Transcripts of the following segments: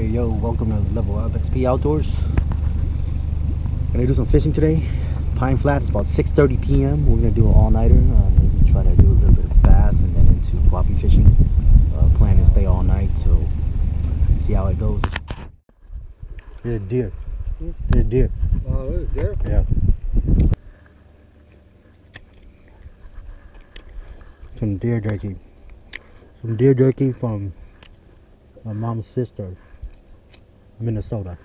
Hey yo, welcome to Level Up XP Outdoors. Gonna do some fishing today. Pine Flat, it's about 6:30 p.m. We're gonna do an all-nighter. Maybe try to do a little bit of bass and then into crappie fishing. Plan to stay all night, so see how it goes. Here's a deer. Here's a deer. Oh, there's a deer? Yeah. Some deer jerky. Some deer jerky from my mom's sister, Minnesota.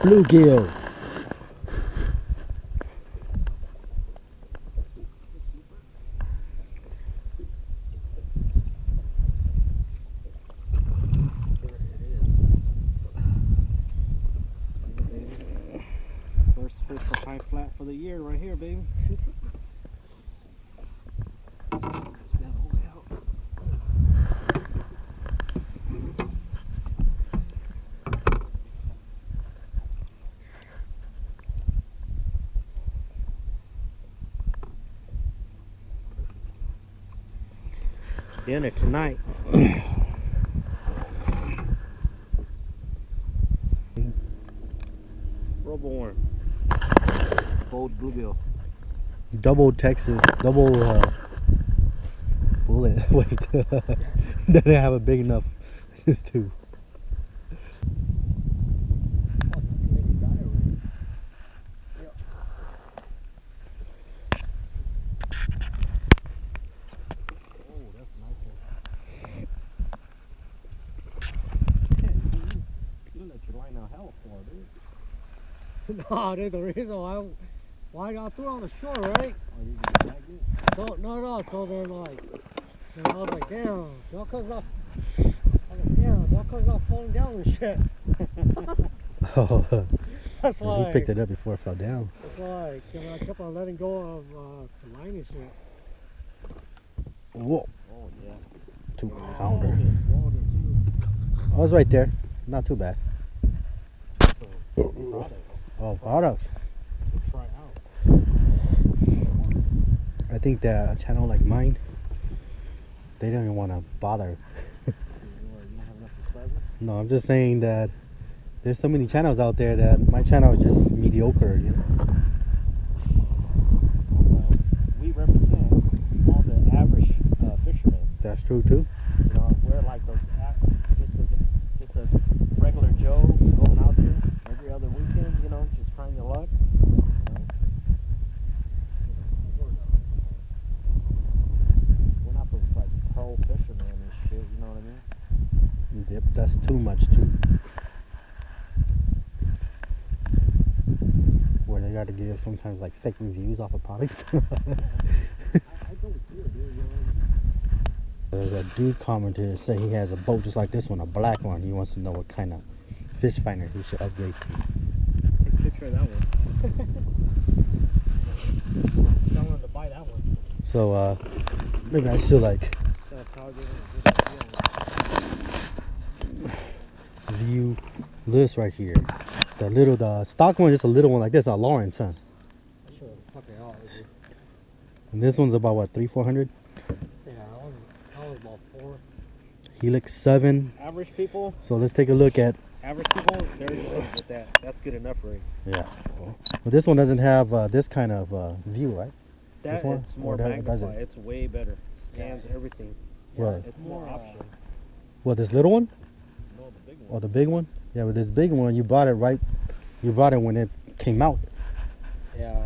Bluegill. First fish for Pine Flat for the year right here, baby. Dinner tonight. Robo worm. Bold bluegill. Double Texas, double bullet. Wait, they didn't have a big enough. Just two. No, dude, the reason why I got through on the shore, right? So no, so they're like, I was like, damn, y'all comes off. I was like, damn, y'all comes off falling down and shit. Oh, That's why he picked it up before it fell down. That's why I kept on letting go of the line and shit. Whoa. Oh yeah. 2-pounder. Oh, it's right there. Not too bad. Oh, products. Try out. I think that a channel like mine, they don't even want to bother. You don't have enough subscribers? No, I'm just saying that there's so many channels out there that my channel is just mediocre, you know. Well, we represent all the average fishermen. That's true too. You know, we're like those just a regular Joe going out there every other weekend, you know, just trying your luck. You know? We're not those like pro fishermen and shit, you know what I mean? Yep, that's too much too. Where they got to give sometimes like fake reviews off of products. I don't feel it, dude, you know. There's a dude commented to say he has a boat just like this one, a black one. He wants to know what kind of fish finder he should upgrade to. Take a picture of that one. I wanted to buy that one. So maybe I should like That's how view this right here. The stock one is just a little one like this, a Lawrence, huh? Sure, fucking out, dude. And this one's about what, 300-400? Yeah, that was about 4. Helix 7. Average people, So let's take a look at. they're just with that. That's good enough, right? Yeah. But this one doesn't have this kind of view, right? That This one? it's more Or does it? magnified. It's way better. Scans everything. Right. It's more option. What, this little one? No, the big one. Or the big one? Yeah, with this big one, you bought it when it came out. Yeah.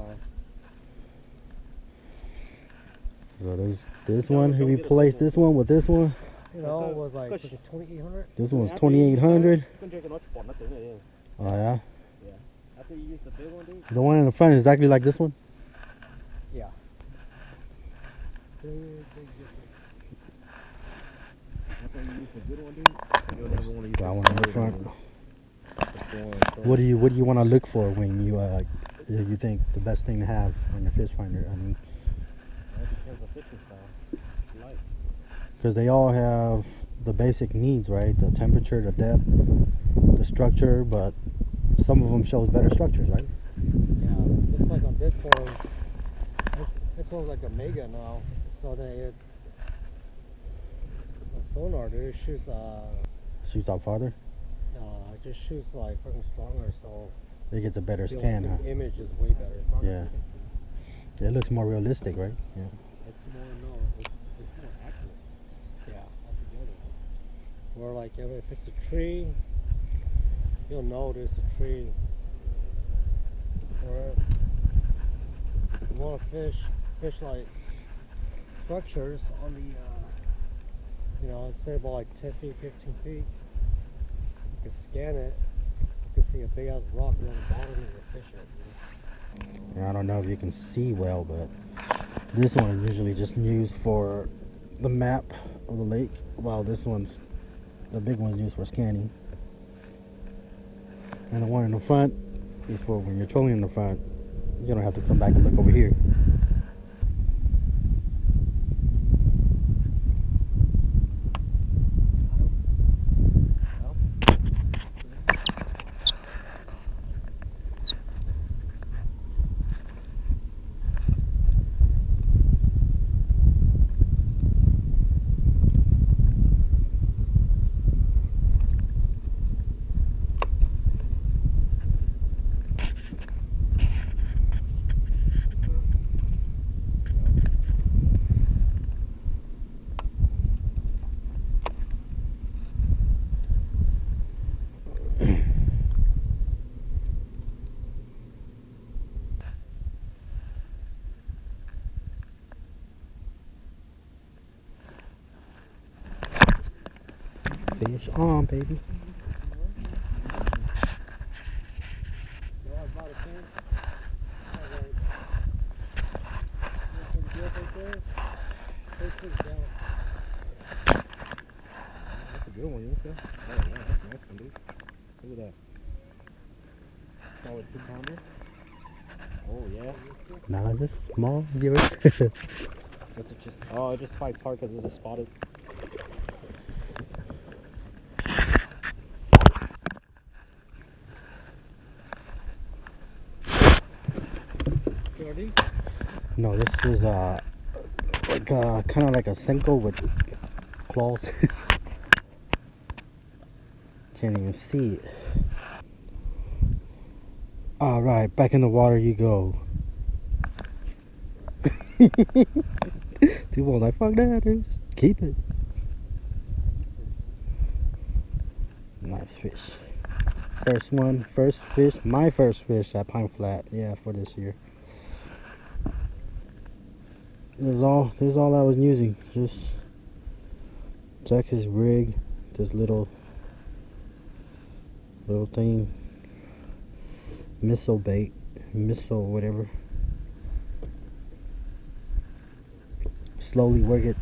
So there's this one. He replaced this one with this one. You know, it was like 2,800. This one was 2,800. Oh Oh yeah. Yeah. After you use the big one, dude. The one in the front is exactly like this one. Yeah. After you use the good one, dude, you'll never want to use That one in the front. What do you want to look for when you think the best thing to have on your fish finder? I mean, That depends on fishing style. Light. because they all have the basic needs, right? The temperature, the depth, the structure, but some of them shows better structures, right? Yeah, just like on this one, this one's like a mega now, so sonar, dude. It shoots Shoots out farther? it just shoots like fucking stronger, so It gets a better the scan, huh? image is way better. Yeah. It looks more realistic, right? Yeah. It's more it's more accurate. Yeah, altogether. Or like if it's a tree, you'll know there's a tree. Or if you want to fish like structures on the, you know, say about like 10 feet, 15 feet, you can scan it, you can see a big ass rock on the bottom and you fish it. You know? Yeah, I don't know if you can see well, but this one is usually just used for the map of the lake, while this one's, the big one's used for scanning. And the one in the front is for when you're trolling in the front, you don't have to come back and look over here. Fish on, baby. That's a good one, you see? Oh, yeah, that's a nice one, dude. Look at that. Solid 2-pounder. Oh, yeah. Nah, is this small, viewers? What's it just? Oh, it just fights hard because it's a spotted. No, this is like kind of like a Senko with claws. Can't even see it. All right, back in the water you go. People like, fuck that, dude. Just keep it. Nice fish. First one, first fish, my first fish at Pine Flat, yeah, for this year. This is all I was using. Just Jack's rig, this little thing, missile bait, missile whatever. Slowly work it.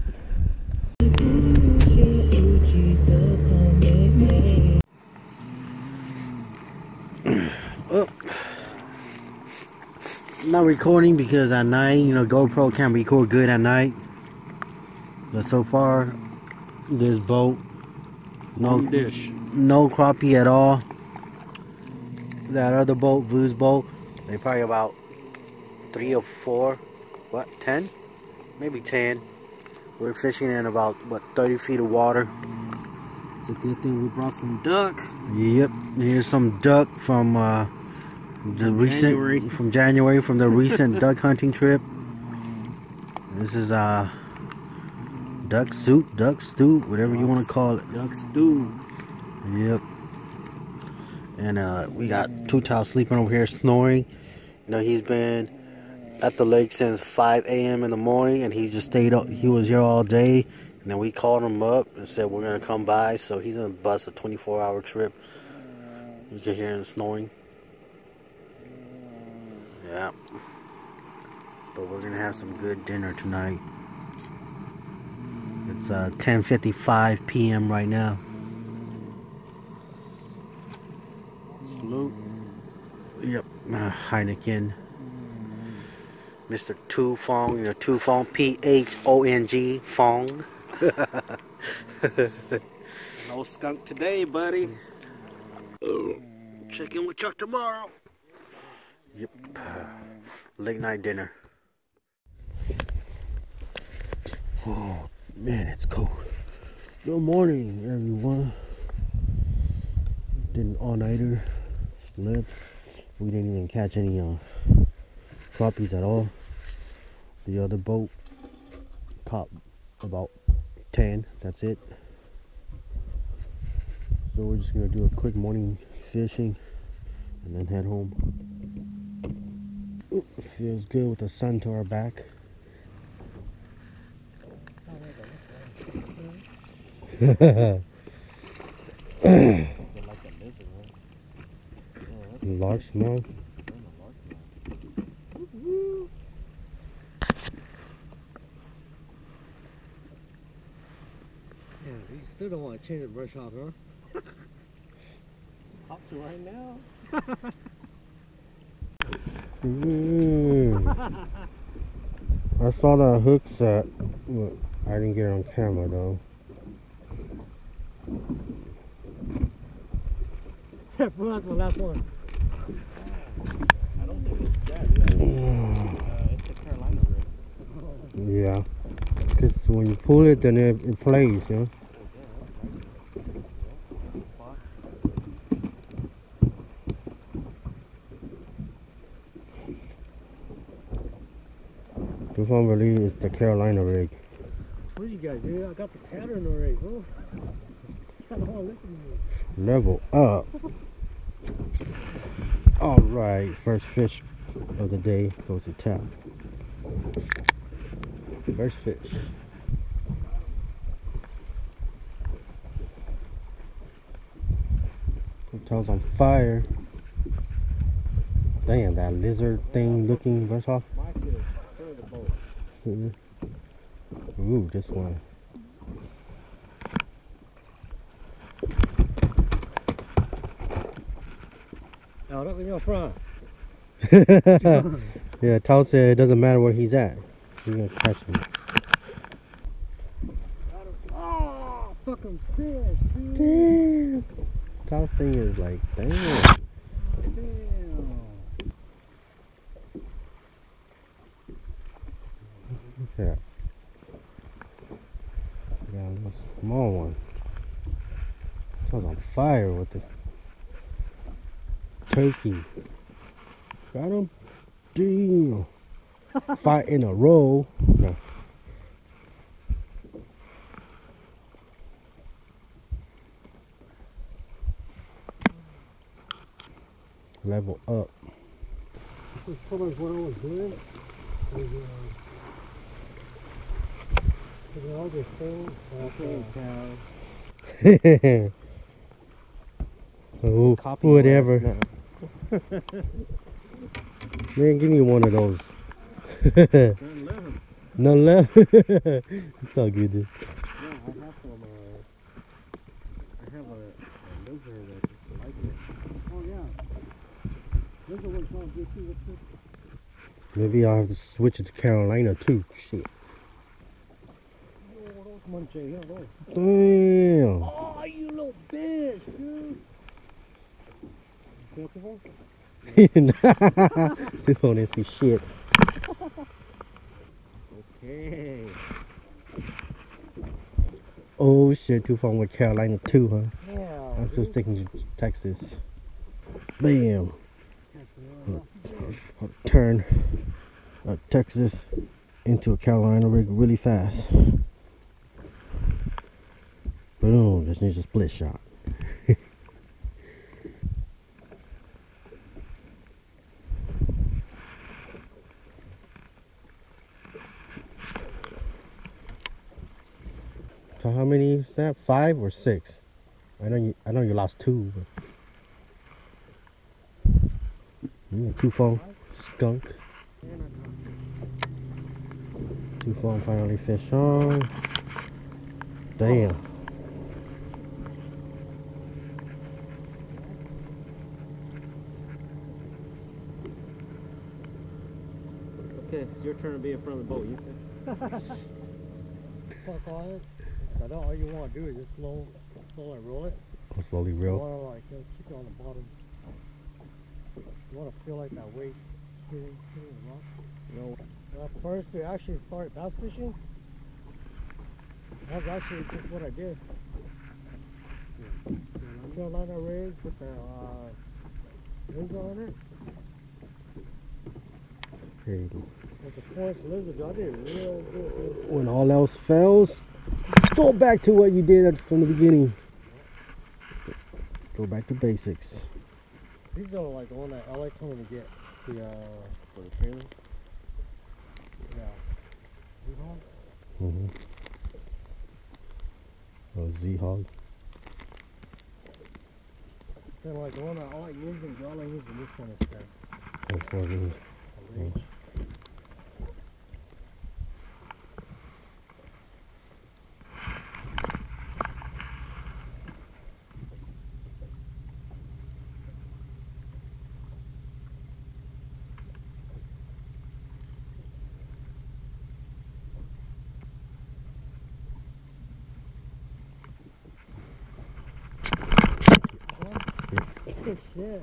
Oh. Not recording because at night, you know, GoPro can't record good at night. But so far, this boat, no crappie at all. That other boat, Vu's boat, they probably about 3 or 4, 10? Maybe 10. We're fishing in about, 30 feet of water. It's a good thing we brought some duck. Yep, here's some duck from January, from the recent duck hunting trip. This is duck soup, duck stew, whatever you want to call it. Duck stew. Yep. And we got Two Towel sleeping over here snoring. You know, he's been at the lake since 5 a.m. in the morning, and he just stayed up. He was here all day, and then we called him up and said we're gonna come by. So he's gonna bust a 24-hour trip. You can hear him snoring. Yeah. But we're gonna have some good dinner tonight. It's 10:55 p.m. right now. Salute. Yep, Heineken. Mr. Tu Fong, you know, Tu Fong, P-H-O-N-G, Fong. No skunk today, buddy. Check in with Chuck tomorrow. Yep. Late night dinner. Oh, man, it's cold. Good morning, everyone. Did an all-nighter, slept. We didn't even catch any crappies at all. The other boat caught about 10. That's it. So we're just gonna do a quick morning fishing and then head home. Ooh, it feels good with the sun to our back. Largemouth. Yeah, you still don't want to change the brush out, huh? Up to right now. I saw that hook set. Look, I didn't get it on camera though. That's my last one. I don't think it's that. It's the Carolina rig. Yeah, because when you pull it, then it plays, you know? This one really is the Carolina rig. What do you guys do? I got the pattern already, bro. I don't want to listen to me. Level up. Alright, first fish of the day goes to tap. First fish. The tail's on fire. Damn, that lizard thing looking brush off. My fish, third the boat. Ooh, this one. Out up in your front. Yeah, Tao said it doesn't matter where he's at. He's gonna catch him. Oh, fucking fish, dude. Damn. Tao's thing is like, damn. Damn. Yeah. Got a little small one. Tao's on fire with the turkey. Got him? Damn. 5 in a row. No. Level up. This is pretty much what I was doing. Was, all these things. Oh, Copy whatever. now. Man, give me one of those. Turn left. No left. It's all good, dude. Yeah, I have some. I have a lizard that just like it. Oh yeah. This one sounds good too. What's this? Maybe I'll have to switch it to Carolina too. Shit. Damn. Oh, you little bitch, dude. See what you want? This phone didn't see shit. Okay. Oh shit, two phone with Carolina too, huh? Yeah. I'm still sticking to Texas. Bam. I'll turn a Texas into a Carolina rig really fast. Boom, just needs a split shot. So how many is that? 5 or 6? I know you lost 2. But... 2 phone skunk. 2 phone finally fish on. Damn. Okay, it's your turn to be in front of the boat. You said. Fuck all it. Just all you want to do is just slowly roll it. I'll slowly You reel. want to like keep it on the bottom. You want to feel like that weight hitting the rock. No. First to actually start bass fishing, That's actually just what I did. Carolina rigs with the rigs on it. Hey, With the forest lizards, I did real good. when all else fails, go back to what you did from the beginning. Go back to basics. These are like the one that I like coming to get. The For the trailer? yeah. You know? Mm-hmm. Oh, Z-Hog. Kind of like the one that I like using, but I like using this kind of stuff. That's what it is. Ridge. Good shit.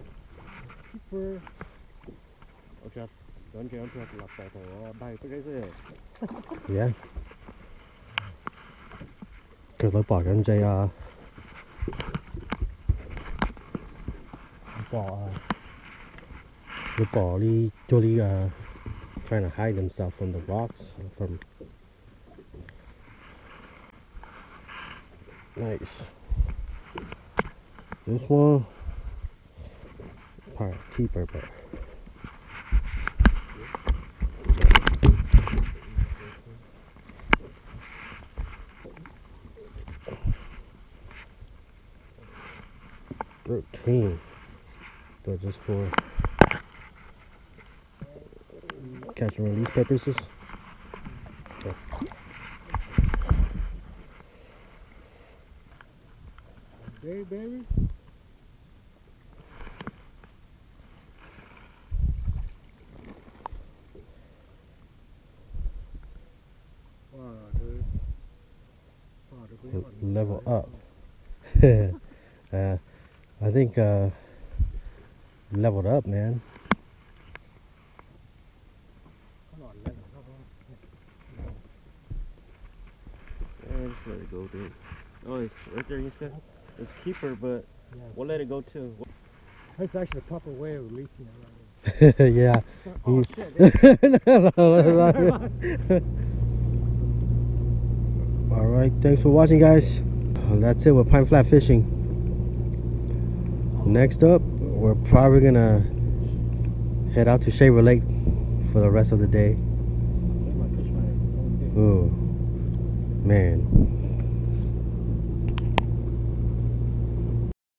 Keeper. Ôi trời, đón chơi cho lặp lại rồi bay tới cái gì? Yeah. Cause I bought them the body totally trying to hide themselves from the rocks from nice. This one part keeper but clean, but just for catch and release purposes. Yeah. Hey, baby. Wow, dude. Oh, Level up. I think leveled up, man. Come on, let Yeah, just let it go, dude. Oh, it's right there, you said? It's keeper, but yes. we'll let it go too. That's actually the proper way of releasing it right Yeah. there. Oh, shit. Alright, thanks for watching, guys. That's it with Pine Flat Fishing. Next up, we're probably gonna head out to Shaver Lake for the rest of the day. Ooh, man.